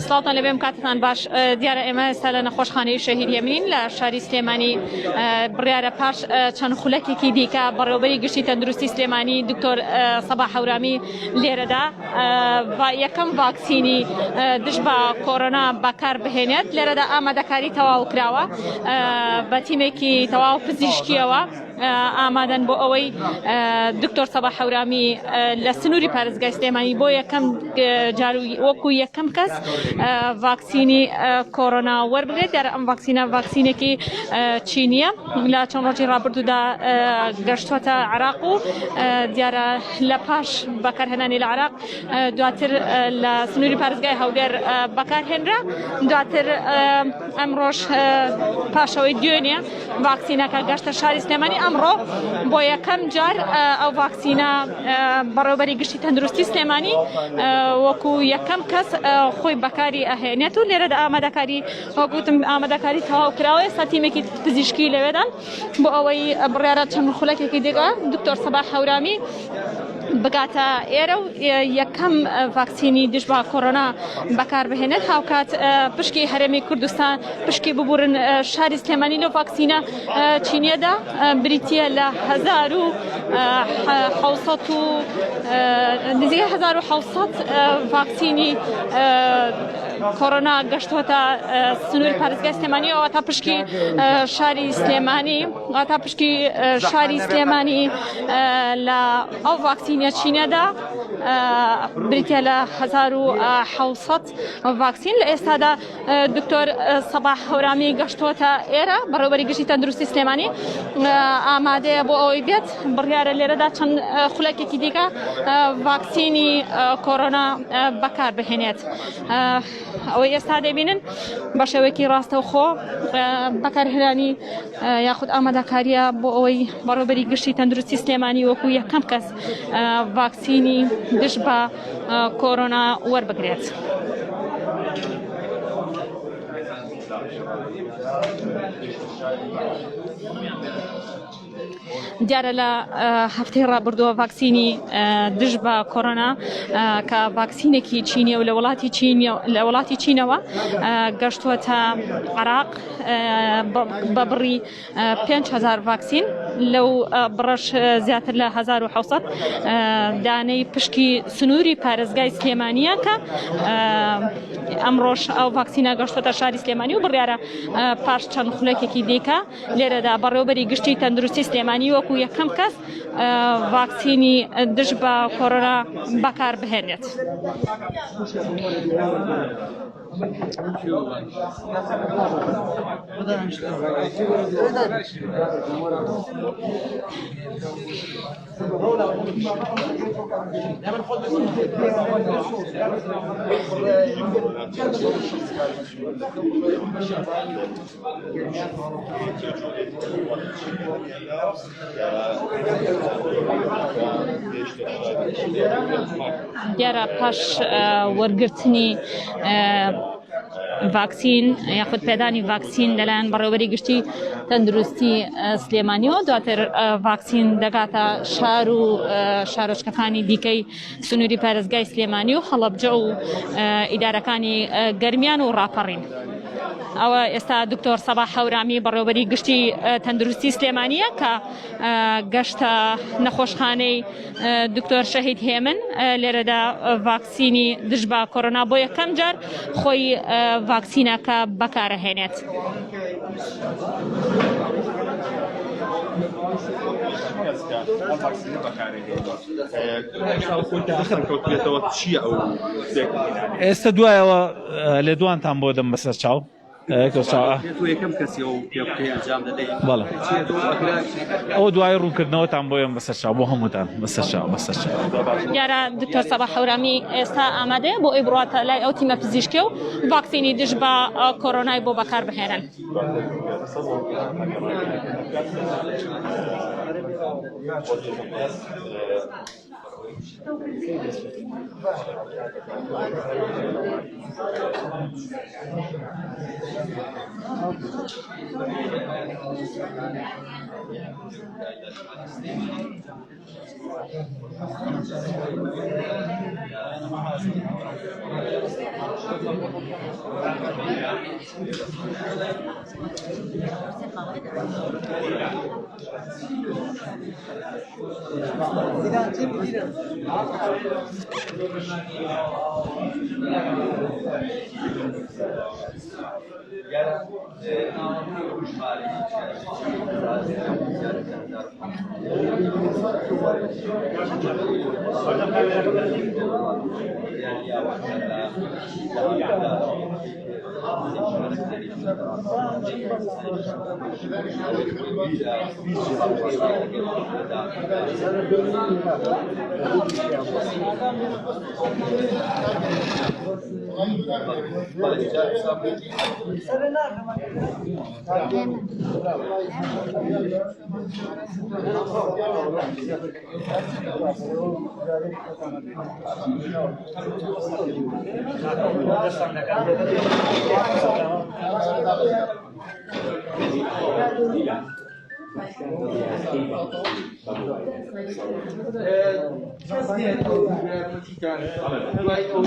سڵاتان لەبێم کاتتان باش دیارە ئێمە ئێستا لە نەخۆشخانەی شەهید یەمنین لە شاری سلێمانی بڕیارە پاش چەند خولەکێکی دیکە بەڕێوەبەری گشتی تەندروستی سلێمانی دکتۆر سەباح هەورامی لێرەدا یەکەم ڤاکسینی دژ بە کۆڕۆنا بەکار بهێنێت لێرەدا ئامادەکاری تەواو کراوە بە تیمێکی تەواو پزیشکیەوە ئامادەن بۆ ئەوەی دکتۆر سەباح هەورامی لە سنووری پارێزگای سلێمانی بۆ یەکەم جار وەکو یەکەم کەس ڤاکسینی کۆڕۆنا وەربگرێت. دیارە ئەم ڤاکسینە ڤاکسینێکی چینیە لە چەند ڕۆژی ڕابردوودا گەشتوەتە عێراق و دیارە لە پاش بەکارهێنانی لە عێراق دواتر لە سنووری پارێزگای هەولێر بەکارهێنرا. دواتر ئەمڕۆژ پاشەوەی دوێنێ ڤاکسینەکە گەشتە شاری سلێمانی. ئەمڕۆ بۆ یەکەم جار ئەو ڤاکسینە بەڕێوەبەری گشتی تەندروستی سلێمانی وەکو یەکەم کەس خۆی بەکاری ئەهێنێت و لێرەدا ئامادەکاری وەکوتم ئامادەکاری تەواو کراوە. ئێستا تیمێکی پزیشکی لەوێدان بۆ ئەوەی بڕیارە چەند خولەکێکی دیگە دکتۆر سەباح هەورامی بگاتە ئێرە و یەکەم ڤاکسینی دژ بە کۆڕۆنا بەکار بهێنێت. هاوکات پشکی هەرێمی کوردستان پشکی ببورن شاری سلێمانی لەو ڤاکسینە چینیەدا بریتیە لە 1700 ڤاکسینی کۆڕۆنا گەشتوەتە سنووری پارێزگای سلێمانیەوە تا پشکی شاری سلێمانی تا پشکی شاری سلێمانی لە ئەو ڤاکسینە چینەدا بریتە لە 1700 ڤاکسین. لە ئێستادا دکتۆر سەباح هەورامی گەشتوەتە ئێرە بەڕێوەبەری گشتی تەندروستی سلێمانی ئامادەیە بۆ ئەوەی بێت بڕیارە لێرەدا چەند خولەکێکی دیکە ڤاکسینی کۆڕۆنا بەکار بهێنێت. ئەوەی ئێستا دەبینن بە شێوەیەکی ڕاستەوخۆ بەکارهێنانی یاخود ئامادەکاریە بۆ ئەوەی بەڕێوەبەری گشتی تەندروستی سلێمانی وەکو یەکەم کەس ڤاکسینی دژ بە کۆڕۆنا وەربگرێت. دیارە لە هەفتەی ڕابردووە ڤاکسینی دژ بە کۆڕۆنا کە ڤاکسینێکی چینیە و لە وڵاتی چینەوە گەشتووەتە عێراق بە بڕی 5,000 ڤاکسین لەو بڕەش زیاتر لە 1700 دانەی پشکی سنووری پارێزگای سلێمانیە کە ئەمڕۆژ ئەو ڤاکسینە گەشتووەتە شاری سلێمانی و بڕیارە پاش چەند خولەکێکی دیکە لێرەدا بەڕێوەبەری گشتی تەندروستی سلێمانی وەکو یەکەم کەس ڤاکسینی دژ بە کۆڕۆنا بەکار بهێنێت. دیارە پاش وەرگرتنی ڤاکسین یاخود پێدانی ڤاکسین لەلایەن بەڕێوەبەری گشتی تەندروستی سلێمانیەوە دواتر ڤاکسین دەگاتە شار و شارۆچکەکانی دیکەی سنووری پارێزگای سلێمانی و هەڵەبجە و ئیدارەکانی گەرمیان و ڕاپەڕین. ئەوە ئێستا دکتۆر سەباح هەورامی بەڕێوەبەری گشتی تەندروستی سلێمانیە کە گەشتە نەخۆشخانەی دکتۆر شەهید هێمن لێرەدا ڤاکسینی دژ بە کۆڕۆنا بۆ یەکەم جار خۆی ڤاکسینەکە بەکارەهێنێت. ئێستا دوایەوە لە دوانتان بۆ دەم بەسەر چاو ئەو دوای ڕوونکردنەوەتان بۆیان بەسەر چاو بۆ هەمووتان بەسەر چاو. دیارە دکتۆر سەباح هەورامی ئێستا ئامادەیە بۆ ئەی بڕاتە لای ئەو تیمە پزیشکی و ڤاکسینی دژ بە کۆڕۆنای بۆ بەکار بهێنن.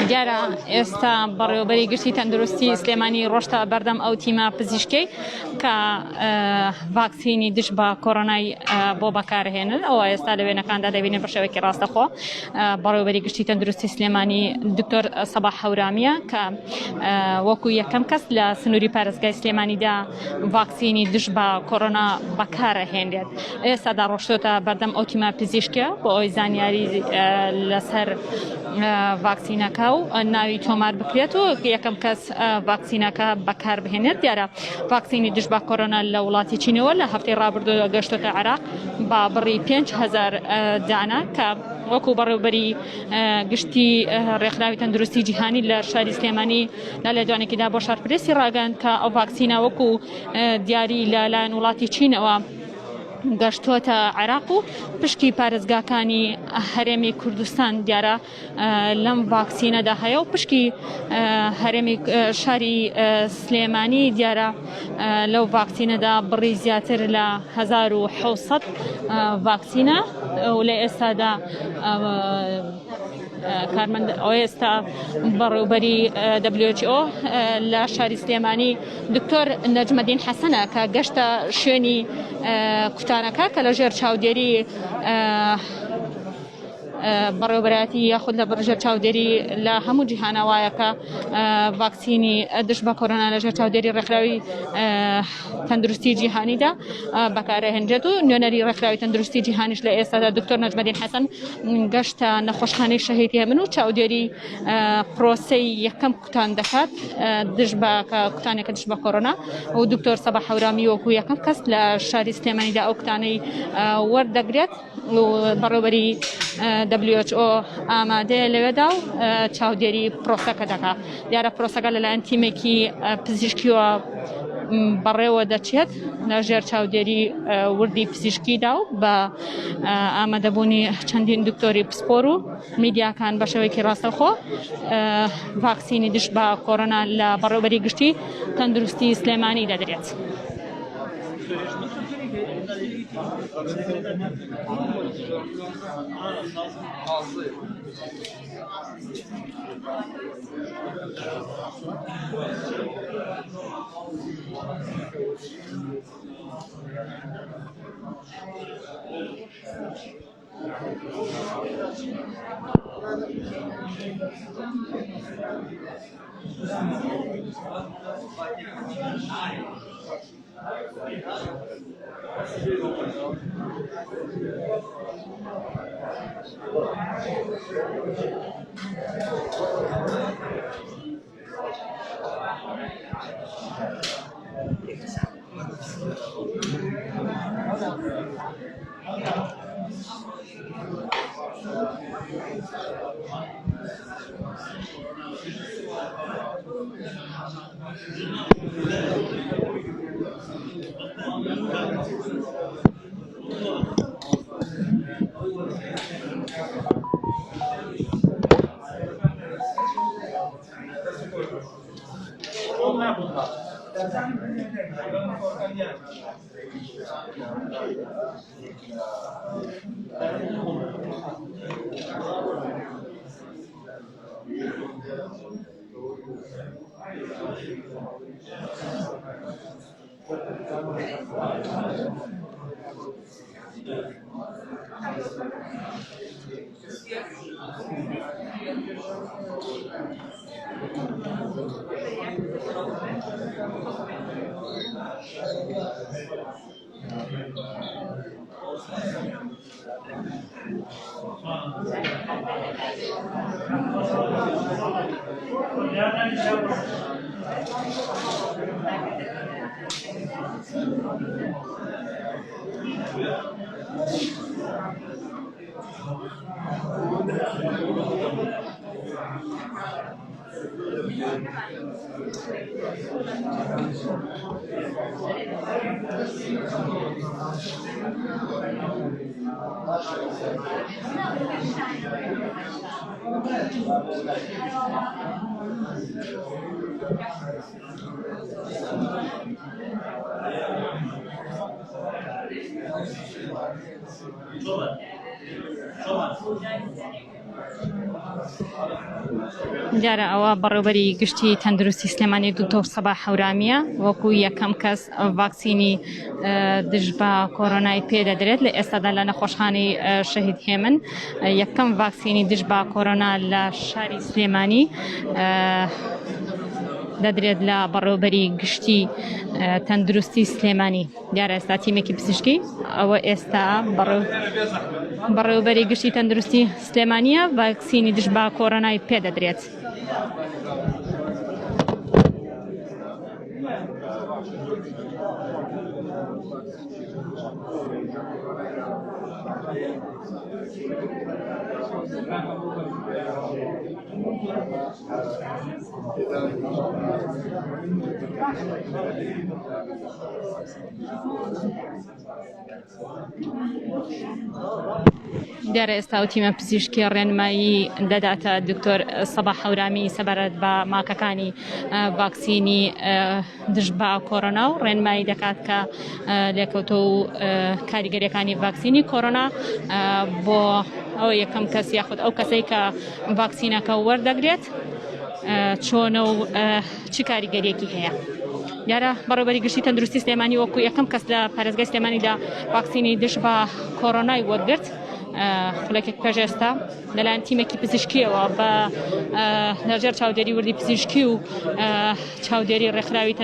دیارە ئێستا بەڕێوەبەری گشتی تەندروستی سلێمانی ڕۆشتە بەردەم ئەو تیمە پزیشکی کە ڤاکسینی دژ بە کۆڕۆنای بۆ بەکارهێنن ئەوە ئێستا لە وێنەکاندا دەبینێت بە شێوەیەکی ڕاستەخۆ بەڕێوەبەری گشتی تەندروستی سلێمانی دکتۆر سەباح هەورامیە کە وەکو یەکەم کەس لە سنووری پارێزگای سلێمانیدا ڤاکسینی دژ بە کۆڕۆنا بەکارەهێنرێت ئێستادا ڕۆشتۆتە بەردەم ئەو تیمە پزیشکە بۆ ئەوی زانیاری لەسەر ڤاکسینەکە و ناوی تۆمار بکرێت و یەکەم کەس ڤاکسینەکە بەکار بهێنێت دیارە ڤاکسینی دژ بە کۆڕۆنا لە وڵاتی چینەوە لە هەفتەی ڕابردووە گەشتۆتە عێراق بە بڕی 5,000 دانە کە وەکو بەڕێوەبەری گشتی ڕێکخراوی تەندروستی جیهانی لە شاری سلێمانی لە لێدوانێکیدا بۆ شارپرێسی ڕاگەاند کە ئەو ڤاکسینە وەکو دیاری لەلایەن وڵاتی چینەوە گەشتووەتە عێراق و پشکی پارێزگاکانی هەرێمی کوردستان دیارە لەم ڤاکسینەدا هەیە و پشکی هەرێمی شاری سلێمانی دیارە لەو ڤاکسینەدا بڕی زیاتر لە 1700 ڤاکسینە و لە ئێستادا کارمەند ئەو ئێستا بەڕێوەبەری WHO لە شاری سلێمانی دکتۆر نەجمەدین حەسەنە کە گەشتە شوێنی کوتانەکە کە لە ژێر چاودێری بەڕێوەبەرایەتی یاخود لە بەڕژێر چاودێری لە هەموو جیهانەوایەکە ڤاکسینی دژ بە کۆڕۆنا لەژێر چاودێری ڕێکخراوی تەندروستی جیهانیدا بەکارهێنرێت و نوێنەری ڕێکخراوی تەندروستی جیهانیش لە ئێستادا دکتۆر نەجمەدین حەسەن گەشتە نەخۆشخانەی شەهید هێمن و چاودێری پرۆسەی یەکەم کوتان دەکات دژ بە کوتانێکە دژ بە کۆڕۆنا و دکتۆر سەباح هەورامی وەکو یەکەم کەس لە شاری سلێمانیدا ئەو کوتانەی وەردەگرێت و بەڕێوەبەری WHO ئامادەیە لەوێدا و چاودێری پرۆسەکە دەکات دیارە پرۆسەکە لەلایەن تیمێکی پزیشکیوە بەڕێوە دەچێت لە ژێر چاودێری وردی پزیشکیدا و بە ئامادەبوونی چەندین دکتۆری پسپۆر و میدیاکان بە شێوەیەکی ڕاستەوخۆ ڤاکسینی دژ بە کۆڕۆنا لە بەڕێوەبەری گشتی تەندروستی سلێمانی دەدرێت. دیارە ئەوە بەڕێوەبەری گشتی تەندروستی سلێمانی دکتۆر سەباح هەورامیە وەکو یەکەم کەس ڤاکسینی دژ بە کۆرۆنای پێدەدرێت لە ئێستادا لە نەخۆشخانەی شەهید هێمن یەکەم ڤاکسینی دژ بە کۆرۆنا لە شاری سلێمانی دەدرێت لە بەڕێوەبەری گشتی تەندروستی سلێمانی. دیارە ئێستا تیمێکی پزیشکی ئەوە ئێستا بەڕێوەبەری گشتی تەندروستی سلێمانیە ڤاکسینی دژ بە کۆرۆنای پێدەدرێت. دیارە ئێستا و تیمە پزیشکی ڕێنمایی دەداتە دکتۆر سەباح هەورامی سەبارەت بە ماکەکانی ڤاکسینی دژ بە کۆرۆنا و ڕێنمایی دەکات کە لێکەوتە و کاریگەریەکانی ڤاکسینی کۆرۆنا بۆ ئەو یەکەم کەس یاخود ئەو کەسەی کە ڤاکسینەکە وەردەگرێت چۆنە و چی کاریگەریەکی هەیە. دیارە بەڕێوەبەری گشتی تەندروستی سلێمانی وەکو یەکەم کەس لە پارێزگای سلێمانیدا ڤاکسینی دژ بە کۆرۆنای وەرگرت خولەکێک پێش ئێستا لەلایەن تیمێکی پزیشکیەوە بە لەژێر چاودێری وردی پزیشکی و چاودێری ڕێکخراوی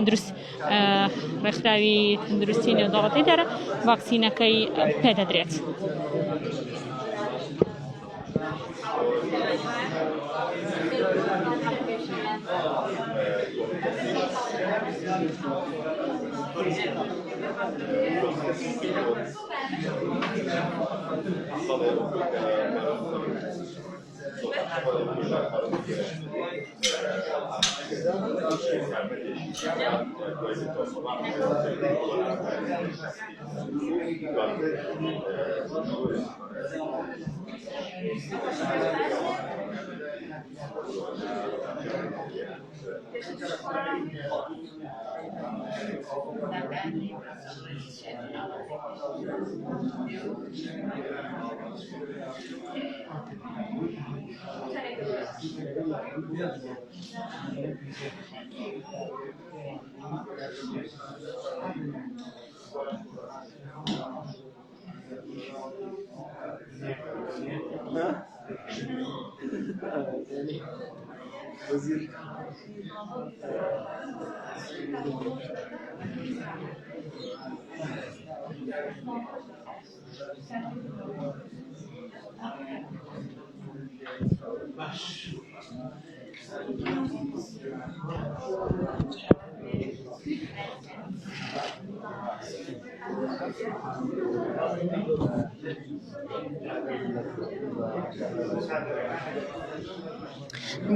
تەندروستی نێودەوڵەتی دیارە ڤاکسینەکەی پێدەدرێت.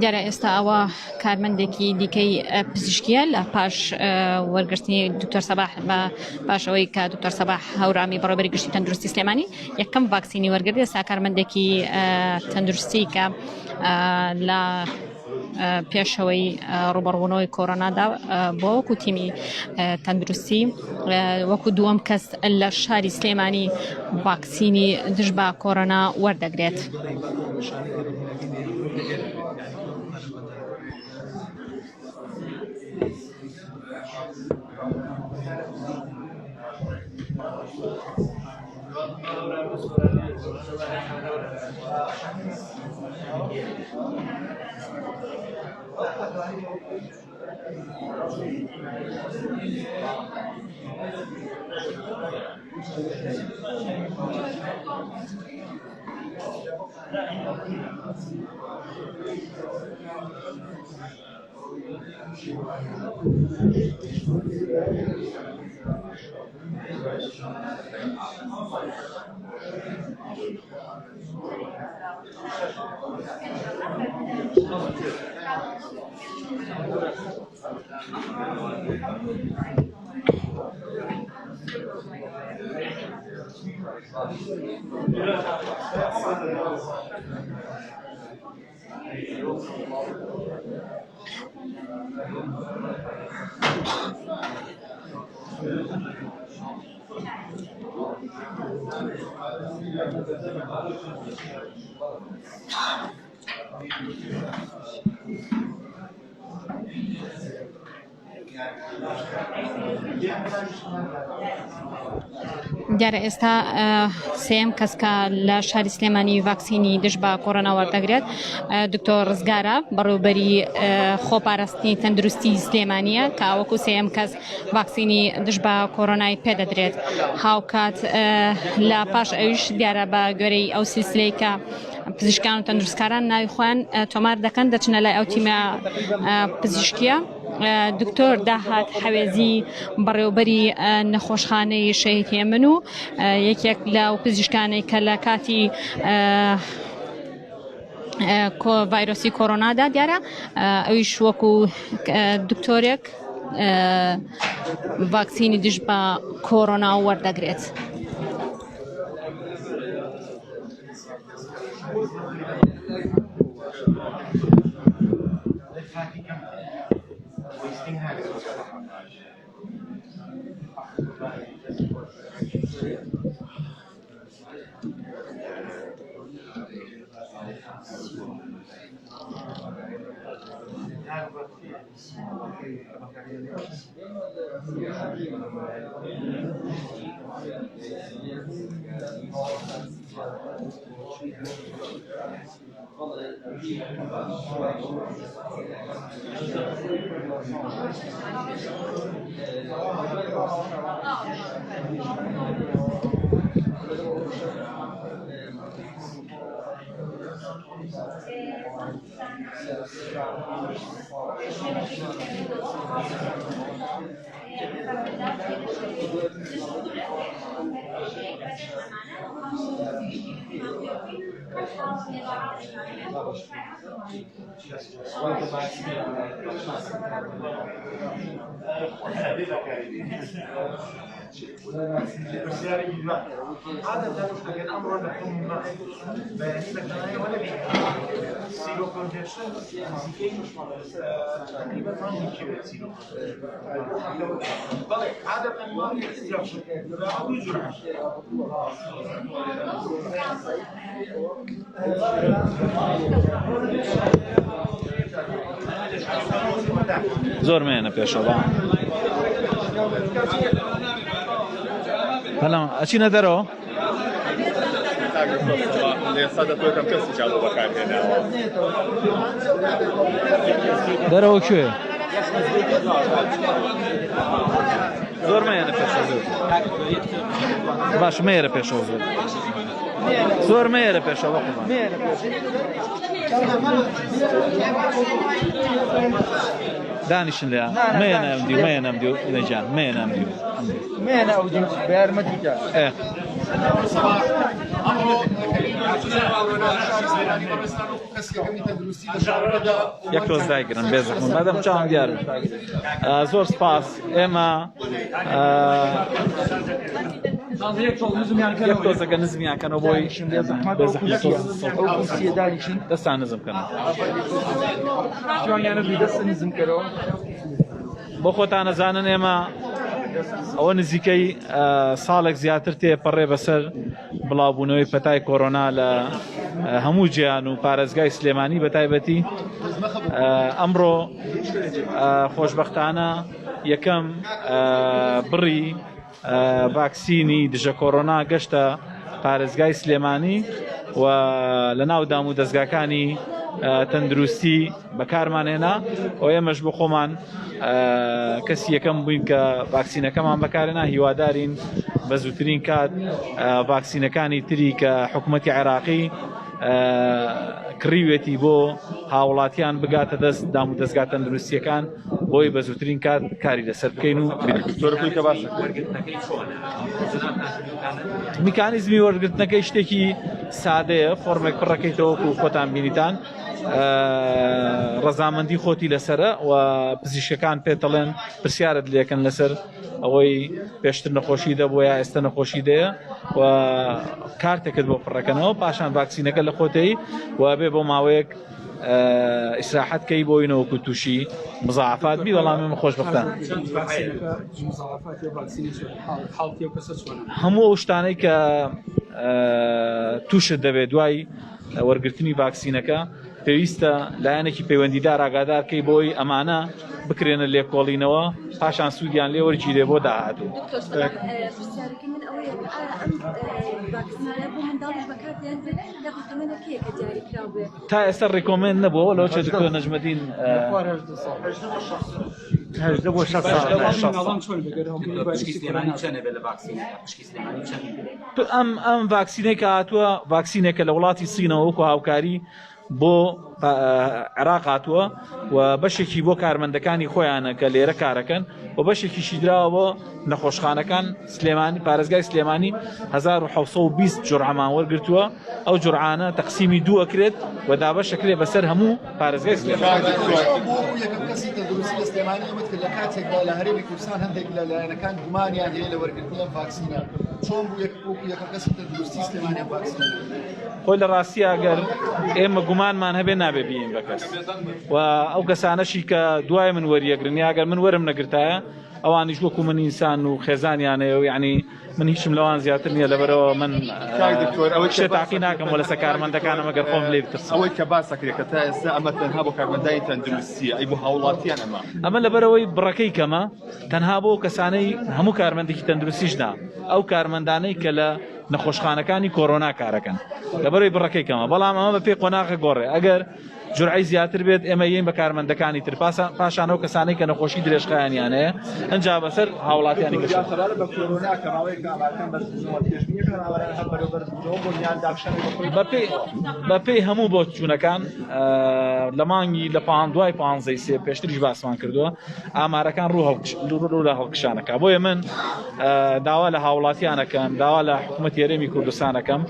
دیارە ئێستا ئەوە کارمەندێکی دیکەی پزیشکیە لە پاش وەرگرتنی دکتۆر سەباح بە پاشەوەی کە دکتۆر سەباح هەورامی بەڕێوەبەری گشتی تەندروستی سلێمانی یەکەم ڤاکسینی وەرگرت. ئێستا کارمەندێکی تەندروستی کە لە پێشەوەی ڕوبەڕوونەوەی کۆرۆنادا بۆ وەکو تیمی تەندروستی وەکو دووەم کەس لە شاری سلێمانی ڤاکسینی دژ بە کۆرۆنا وەردەگرێت. دیارە ئێستا سێم کەسکە لە شاری سلێمانی ڤاکسینی دژ بە کۆڕۆنا وەردەگرێت دکتۆر ڕزگارە بەڕێوەبەری خۆپاراستنی تەندروستی سلێمانیە کە وەکو سێم کەس ڤاکسینی دژ بە کۆڕۆنای پێدەدرێت هاوکات لە پاش ئەویش دیارە بە گوێرەی ئەو سیلسلەی کە پزیشکان و تەندروستکاران ناوی خۆیان تۆمار دەکەن دەچنە لای ئەو تیمە پزیشکیە دکتۆر داهات حەوێزی بەڕێوەبەری نەخۆشخانەی شەهید هێمن و یەکێک لەو پزیشکانەی کە لە کاتی ڤایرۆسی کۆڕۆنادا دیارە ئەویش وەکو دکتۆرێک ڤاکسینی دژ بە کۆڕۆنا وەردەگرێت. زۆر مێنە پێشەوە بەڵام ئەچینە دەرەوە دەرەوە کوێ زۆر مێنە پێشەوە زۆر باش مێرە پێشەوە زۆر زۆر مێرە پێشەوە دانیشن لێ مێنەم دیو مێنەم دیو لەجان مێنەم دیو مێنە ئەو دیو بەرمەتیکە یەک ڕۆژ دایگرن بێزەخمون بەدەم چاوم دیار زۆر سپاس ئێمە یەک تۆزەکە نزمیانکەنەوە بۆی دەستان نزمکەن بۆ خۆتان نەزانن ئێمە ئەوە نزیکەی ساڵێک زیاتر تێپەڕێ بەسەر بڵاوبوونەوەی پەتای کۆڕۆنا لە هەموو جیهان و پارێزگای سلێمانی بەتایبەتی ئەمڕۆ خۆشبەختانە یەکەم بڕی ڤاکسینی دژە کۆڕۆنا گەشتە پارێزگای سلێمانی و لە ناو دام و دەستگاکانی تەندروستی بەکارمانهێنا و ئێمەش بۆ خۆمان کەسی یەکەم بووین کە ڤاکسینەکەمان بەکارهێنا هیوادارین بە زووترین کات ڤاکسینەکانی تری کە حکوومەتی عێراقی کڕیوێتی بۆ هاوڵاتیان بگاتە دەست دام و دەستگا تەندروستیەکان بۆی بە زووترین کات کاری لەسەر بکەین و میکانیزمی وەرگرتنەکەی شتێکی سادەیە فۆرمێک پڕەکەیتەوە و خۆتان بینیتان ڕەزامەندی خۆتی لەسرە و پزیشکەکان پێ دەڵێن پرسیارت لێکەن لەسەر ئەوەی پێشتر نەخۆشی دەبووە یا ئێستا نەخۆشی دەیە و کارتێکت بۆ پڕەکەنەوە پاشان ڤاکسینەکە لە خۆتەی و بێ بۆ ماوەیەک ئیسراحەتکەی بۆینەوەکو تووشی مزاعفات بی بەڵام ئێمە خۆشبەختان هەموو ئەو شتانەی کە تووشت دەبێت دوای وەرگرتنی ڤاکسینەکە پێویستە لایەنێکی پەیوەندیدار ئاگادارکەی بۆی ئەمانە بکرێنە لێکۆڵینەوە پاشان سوودیان لێ وەرگیرێ بۆ داهاتوو. تا ئێستا ڕێکۆمێند نەبووە لەوە چێ دکتۆر نەجمەدین ئەم ڤاکسینەی کە هاتووە ڤاکسینێکە لە وڵاتی سینەوە وەکو هاوکاری بۆ عێراق هاتووە و بەشێکی بۆ کارمەندەکانی خۆیانە کە لێرە کارەکەن و بەشێکیشی دراوە بۆ نەخۆشخانەکان سلێمانی پارێزگای سلێمانی 1720 جورعەمان وەرگرتووە ئەو جورعانە تەقسیمی دوو ئەکرێت و دابەشەکرێ بەسەر هەموو پارێزگای سلێمانی. لە کاتێکدا لە هەرێمی کوردستان هەندێک لە لایەنەکان گومانیان هەیە لە وەرگرتنی ئەم ڤاکسینە چۆن بوو یەکەم کەسی تەندروستی سلێمانیان ڤاکسینە خۆی لە ڕاستی ئەگەر ئێمە گومانمان هەبێ نابێ بین بە کەس و ئەو کەسانەشی کە دوای من وەریەگرن ئەگەر من وەرم نەگرتایە ئەوانیش وەکو من ئینسان و خێزانیانەیە و یعنی من هیچم لەوان زیاتر نییە لەبەرەوە من شێ تاقی ناکەم و لەسەر کارمەندەکانم ئەگەر خۆم لێ بترسم. ئەوەی کە باسەکرێت کە تا ئێستا ئەمە تەنها بۆ کارمەندانی تەندروستیە ئەی بۆ هاوڵاتیان ئەمە لەبەرەوەی بڕەکەی کەمە تەنها بۆ کەسانەی هەموو کارمەندێکی تەندروستیشدا ئەو کارمەندانەی کە لە نەخۆشخانەکانی کۆرۆنا کارەکەن لەبەرەوەی بڕەکەی کەمە بەڵام ئەمە بە پێی قۆناغە گۆڕێ ئەگەر جورعی زیاتر بێت ئێمە یین بە کارمەندەکانی تر پاشان ئەو کەسانەی کە نەخۆشی درێژخایانیانەیە ئەنجا بەسەر هاوڵاتیانی گەشت بە پێی هەموو بۆ چوونەکان لە مانگی لە دوای 15 پێشتریش باسمان کردووە ئامارەکان ڕوو لە هەڵکشانەکە بۆیە من داوا لە هاوڵاتیانەکەم داوا لە حکوومەتی هەرێمی کوردستانەکەم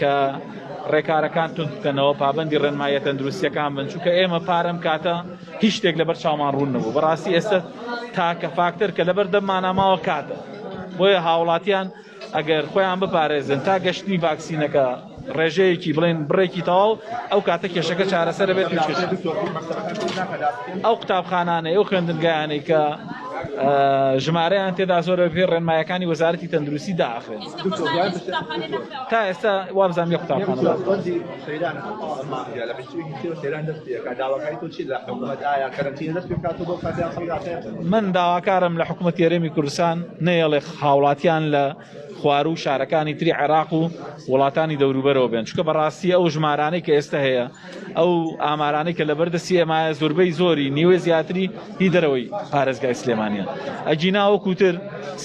کە ڕێکارەکان تون بکەنەوە پابەندی ڕێنمایە تەندروستیەکان بن چونکە ئێمە پارەم کاتە هیچ شتێک لەبەر چاومان ڕوون نەبوو بەڕاستی ئێستا تاکە فاکتەر کە لەبەر دەماناماوە کاتە بۆیە هاوڵاتیان ئەگەر خۆیان بپارێزن تا گەشتنی ڤاکسینەکە ڕێژەیەکی بڵێن بڕێکی تەواو ئەو کاتە کێشەکە چارەسەر بێت ئەو قوتابخانانەی ئەو خوێندنگایانەی کە ژمارەیان تێدا زۆر پێ ڕێنمایەکانی وەزارەتی تەندروستی داخرێن تا ئێستا وابزانام یە قوتابخانە من داواکارم لە حکوومەتی هەرێمی کوردستان نەیەڵێ هاوڵاتیان لە خوار و شارەکانی تری عێراق و وڵاتانی دەوروبەرەوە بێن چونکە بەڕاستی ئەو ژمارانەی کە ئێستا هەیە ئەو ئامارانەی کە لەبەردەستی ئێمایە زۆربەی زۆری نیوێ زیاتری هی دەرەوەی پارێزگای سلێمانیە ئەجینا وەکوتر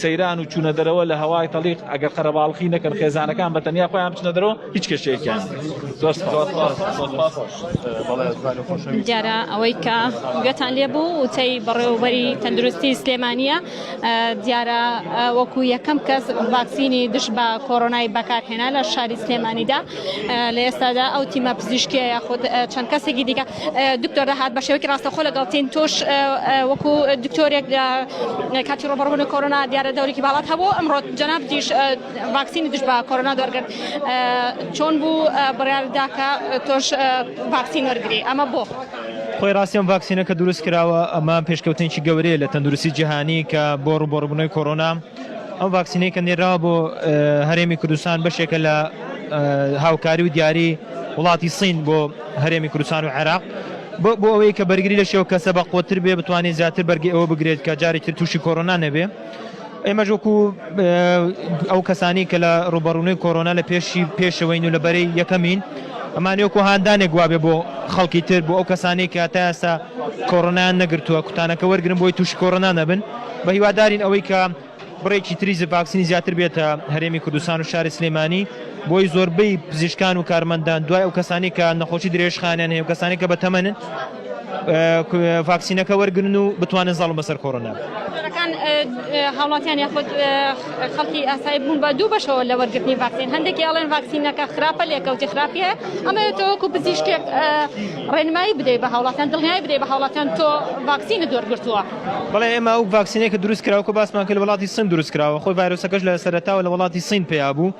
سەیران و چوونە دەرەوە لە هەوای تەلیق ئەگەر قەرەباڵخی نەکەن خێزانەکان بە تەنیا خۆیان بچنە دەرەوە هیچ کێشەیەکیان دیارە ئەوەی کە گوێتان لێ بوو وتەی بەڕێوەبەری تەندروستی سلێمانیە دیارە وەکو یەکەم کەس ڤاکسینی دش بە کۆرۆنای بەکارهێنا لە شاری سلێمانیدا لە ئێستادا ئەو تیمە پزیشکیە یاخود چەند کەسێکی دیکە دکتۆر دەهات بە شێوەیەکی ڕاستەخۆ لەگەڵتین تۆش وەکو دکتۆرێک کاتی ڕۆبەڕبوونی کۆرۆنا دیارە دەورێکی باڵات هەبوو ئەمڕۆ جەناب دیش ڤاکسینی دش بە کۆرۆنا دەرگرت چۆن بوو بڕیارداکە تۆش ڤاکسین وەرگری ئەمە بۆ خۆی ڕاستیان ڤاکسینەکە دروست کراوە ئەمە پێشکەوتنێکی گەورەیە لە تەندروستی جیهانی کە بۆ ڕووبەڕبوونەوەی کۆرۆنا ئەو ڤاکسینەی کە نێراوە بۆ هەرێمی کوردستان بەشێکە لە هاوکاری و دیاری وڵاتی سین بۆ هەرێمی کوردستان و عێراق بۆ ئەوەی کە بەرگری لە شێوە کەسە بە قوتر بێ بتوانێت زیاتر بەرگی ئەوە بگرێت کە جارێکتر تووشی کۆرۆنا نەبێ ئێمە ژۆکو ئەو کەسانی کە لە ڕوبەڕوونی کۆرۆنا لە پێشەوەین و لە بەرەی یەکەمین ئەمانەوەکو هاندانێک وابێ بۆ خەڵکی تر بۆ ئەو کەسانی کە تا ئێستا کۆرۆنایان نەگرتووە کوتانەکە وەرگرن بۆی تووشی کۆرۆنا نەبن بە هیوادارین ئەوەی کە بڕێکی تریزە ڤاکسینی زیاتر بێتە هەرێمی کوردستان و شاری سلێمانی بۆی زۆربەی پزیشکان و کارمەندان دوای ئەو کەسانی کە نەخۆشی درێژخانیان هەیە و کەسانی کە بەتەمەنن ڤاکسینەکە وەرگرن و بتوانن زاڵم بەسەر کۆرۆنا. هاوڵاتیان یاخود خەڵکی ئاسایی بوون بە دوو بەشەوە لە وەرگرتنی ڤاکسین هەندێکی ئەڵێن ڤاکسینەکە خراپە لێکەوتی خراپیە ئەمەوێتەوە وەکو پزیشکێک ڕێنمایی بدەیت بە هاوڵاتیان دڵنیایی بدەیت بە هاوڵاتیان تۆ ڤاکسینت وەرگرتووە. بەڵێ ئێمە ئەو ڤاکسینەیە کە دروست کراوە کە باسمان کرد لە وڵاتی سین دروست کراوە خۆی ڤایرۆسەکەش لە سەرەتاوە لە وڵاتی سین پێیا بوو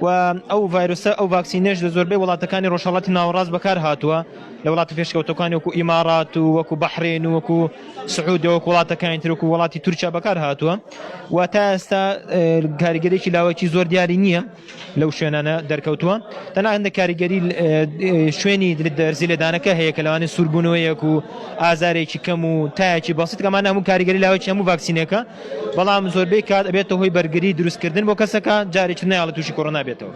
و ئەو ڤایرۆسە ئەو ڤاکسینێش لە زۆربەی وڵاتەکانی ڕۆژهەڵاتی ناوەڕاست بەکار هاتووە لە وڵاتی پێشکەوتەکانی وەکو ئیمارات و وەکو بەحرێن و وەکو سعودی وەکو وڵاتەکانی تر وەکو وڵاتی تورکیا بەکار هاتووە و تا ئێستا کاریگەریی لاوەکی زۆر دیاری نییە لەو شوێنانە دەرکەوتووە تەنها هەندێک کاریگەری شوێنی دەرزی لەدانەکە هەیە کە لەوانێ سووربوونەوەیەک و ئازارێکی کەم و تایەکی بەسیط کەمان هەموو کاریگەری لاوەکی هەموو ڤاکسینەکە بەڵام زۆربەی کات ئەبێتە هۆی بەرگری دروستکردن بۆ کەسەکە جارێکی نایڵە تووشی کۆرۆنا بێتەوە.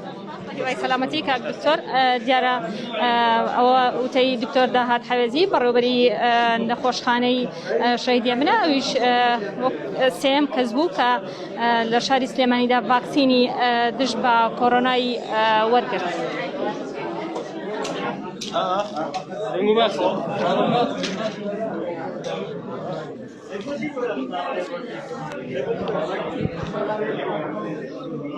سلامەتی کاک دکتۆر دیارە ئەوە وتەی دکتۆر داهات حەوێزی بەڕێوەبەری نەخۆشخانەی شەهیدیە منە ئەویش سێم کەس بوو کە لە شاری سلێمانیدا ڤاکسینی دژ بە کۆرۆنای وەرگرت.